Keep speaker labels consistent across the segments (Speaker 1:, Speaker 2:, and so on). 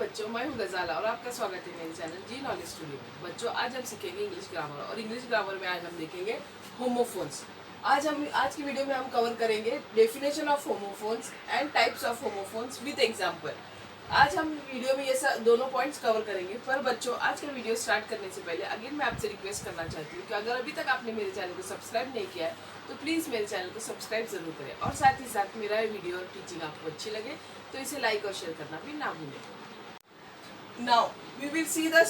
Speaker 1: बच्चों, मैं हूँ गजाला और आपका स्वागत है मेरे चैनल जी नॉलेज स्टूडियो में। बच्चों, आज हम सीखेंगे इंग्लिश ग्रामर और इंग्लिश ग्रामर में आज हम देखेंगे होमोफोन्स। आज की वीडियो में हम कवर करेंगे definition of homophones and types of homophones with example. आज हम वीडियो में ये दोनों पॉइंट्स कवर करेंगे। पर बच्चों, आज का वीडियो स्टार्ट करने से पहले अगेन मैं आपसे रिक्वेस्ट करना चाहती हूँ कि अगर अभी तक आपने मेरे चैनल को सब्सक्राइब नहीं किया है तो प्लीज़ मेरे चैनल को सब्सक्राइब जरूर करें और साथ ही साथ मेरा वीडियो और टीचिंग आपको अच्छी लगे तो इसे लाइक और शेयर करना भी ना भूलें। Now we will see the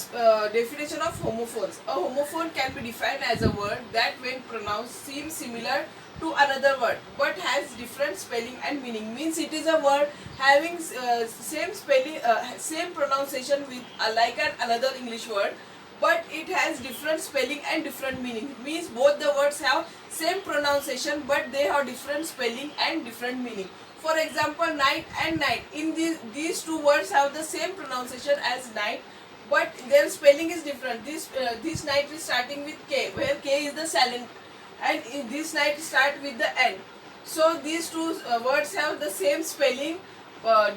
Speaker 1: definition of homophones. A homophone can be defined as a word that when pronounced seems similar to another word but has different spelling and meaning. Means it is a word having same spelling, same pronunciation with like another English word, but it has different spelling and different meaning. Means both the words have same pronunciation but they have different spelling and different meaning. For example, night and night. In these two words have the same pronunciation as night, but their spelling is different. This night is starting with K, where K is the silent, and this night start with the N. So these two words have the same spelling,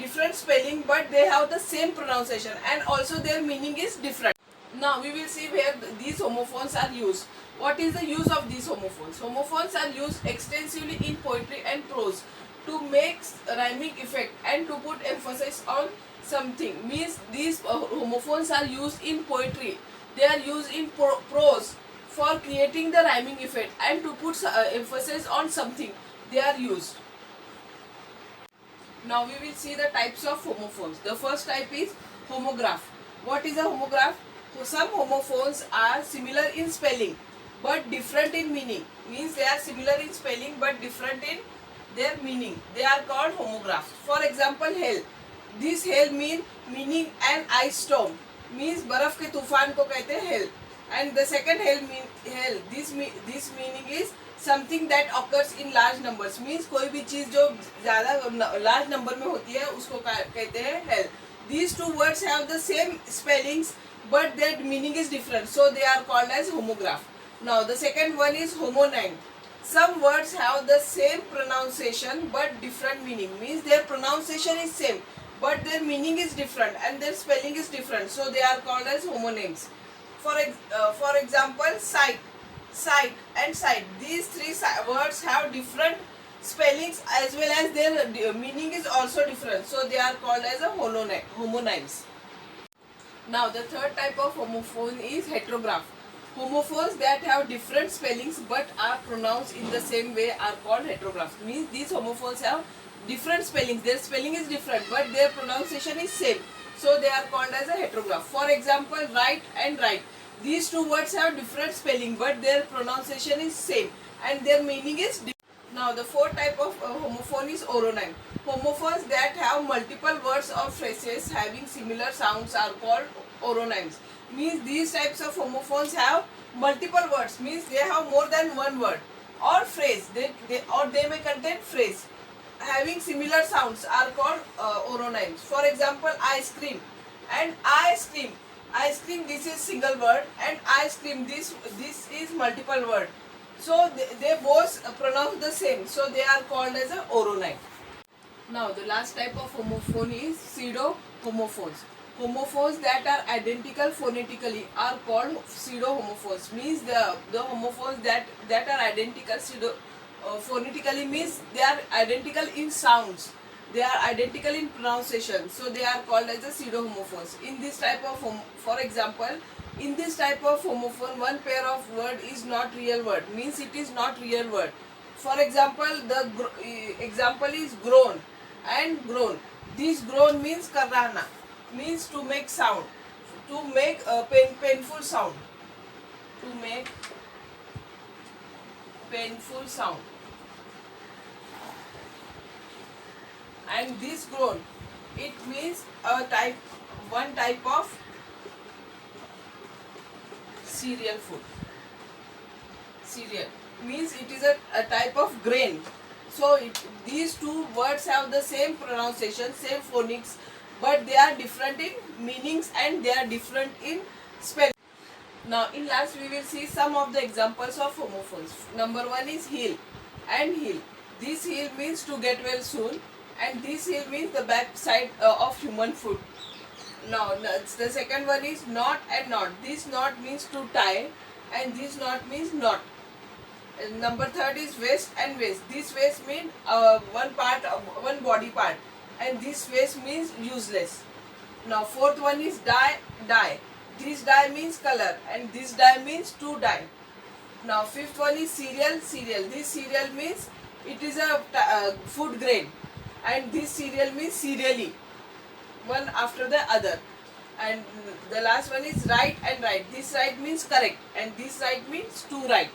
Speaker 1: different spelling, but they have the same pronunciation, and also their meaning is different. Now we will see where these homophones are used. What is the use of these homophones? Homophones are used extensively in poetry and prose to make rhyming effect and to put emphasis on something. Means these homophones are used in poetry. They are used in prose for creating the rhyming effect and to put emphasis on something. They are used. Now we will see the types of homophones. The first type is homograph. What is a homograph? Some homophones are similar in spelling but different in meaning. Means they are similar in spelling but different in their meaning. They are called homographs. For example, hail. This hail meaning an ice storm. Means बर्फ के तूफान को कहते हैं hail. And the second hail hail. This meaning is something that occurs in large numbers. Means कोई भी चीज जो ज़्यादा large number में होती है उसको कहते हैं hail. These two words have the same spellings but their meaning is different. So they are called as homograph. Now the second one is homonym. Some words have the same pronunciation but different meaning. Means their pronunciation is same but their meaning is different and their spelling is different. So they are called as homonyms. For example, sight and sight. These three words have different spellings as well as their meaning is also different. So they are called as a homonyms. Now the third type of homophone is heterograph. Homophones that have different spellings but are pronounced in the same way are called heterographs. Means these homophones have different spellings. Their spelling is different but their pronunciation is same. So they are called as a heterograph. For example, right and right. These two words have different spelling but their pronunciation is same and their meaning is different. Now the fourth type of homophone is oronym. Homophones that have multiple words or phrases having similar sounds are called oronyms. Means these types of homophones have multiple words. Means they have more than one word or phrase. They may contain phrase having similar sounds are called oronyms. For example, ice cream and ice cream. Ice cream, this is single word, and ice cream, this is multiple word. So they both pronounce the same. So they are called as a oronym. Now the last type of homophone is pseudo homophones. Homophones that are identical phonetically are called pseudo homophones. Means the homophones that are identical phonetically means they are identical in sounds. They are identical in pronunciation. So they are called as the pseudo homophones. In this type of for example, in this type of homophone, one pair of word is not real word. Means it is not real word. For example, the example is groan and groan. This groan means karana. Means to make sound, to make a painful sound, to make painful sound. And this groan, it means one type of cereal food. Cereal means it is a type of grain. So these two words have the same pronunciation, same phonics, but they are different in meanings and they are different in spelling. Now in last we will see some of the examples of homophones. Number one is heal and heal. This heal means to get well soon and this heal means the back side of human foot. Now, the second one is knot and knot. This knot means to tie, and this knot means knot. And number third is waist and waist. This waist means one part of one body part, and this waist means useless. Now fourth one is dye, dye. This dye means color, and this dye means to dye. Now fifth one is cereal, cereal. This cereal means it is a food grain, and this cereal means cereally, one after the other. And the last one is right and right. This right means correct, and this right means to right.